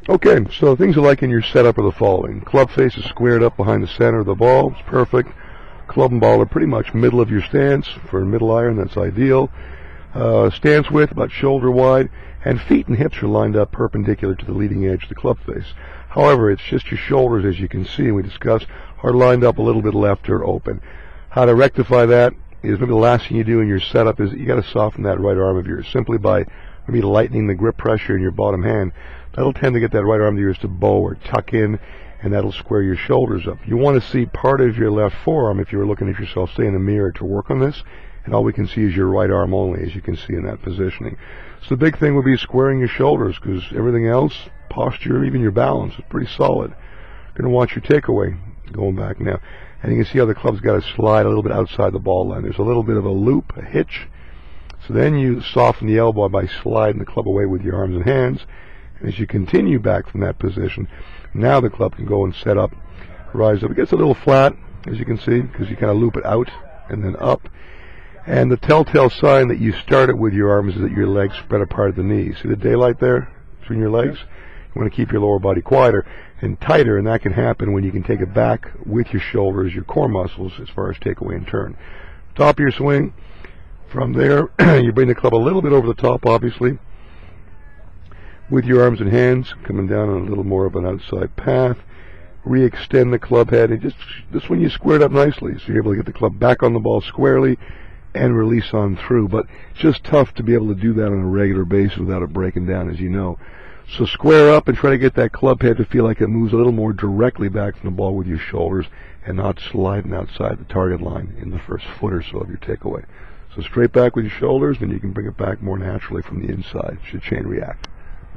Okay, so things you like in your setup are the following. Club face is squared up behind the center of the ball. It's perfect. Club and ball are pretty much middle of your stance. For a middle iron, that's ideal. Stance width about shoulder wide, and feet and hips are lined up perpendicular to the leading edge of the club face. However, it's just your shoulders, as you can see, and we discussed, are lined up a little bit left or open. How to rectify that is maybe the last thing you do in your setup is you got to soften that right arm of yours simply by maybe lightening the grip pressure in your bottom hand. That'll tend to get that right arm of yours to bow or tuck in, and that'll square your shoulders up. You want to see part of your left forearm if you were looking at yourself, say in the mirror, to work on this, and all we can see is your right arm only, as you can see in that positioning. So the big thing would be squaring your shoulders, because everything else, posture, even your balance, is pretty solid. Going to watch your takeaway, going back now. And you can see how the club's got to slide a little bit outside the ball line. There's a little bit of a loop, a hitch. So then you soften the elbow by sliding the club away with your arms and hands. And as you continue back from that position, now the club can go and set up, rise up. It gets a little flat, as you can see, because you kind of loop it out and then up. And the telltale sign that you start it with your arms is that your legs spread apart at the knees. See the daylight there between your legs? You want to keep your lower body quieter and tighter, and that can happen when you can take it back with your shoulders, your core muscles, as far as takeaway and turn. Top of your swing. From there, you bring the club a little bit over the top, obviously, with your arms and hands, coming down on a little more of an outside path. Re-extend the club head, and just this one you squared up nicely, so you're able to get the club back on the ball squarely and release on through. But it's just tough to be able to do that on a regular basis without it breaking down, as you know. So square up and try to get that club head to feel like it moves a little more directly back from the ball with your shoulders and not sliding outside the target line in the first foot or so of your takeaway. So straight back with your shoulders, then you can bring it back more naturally from the inside. Should chain react.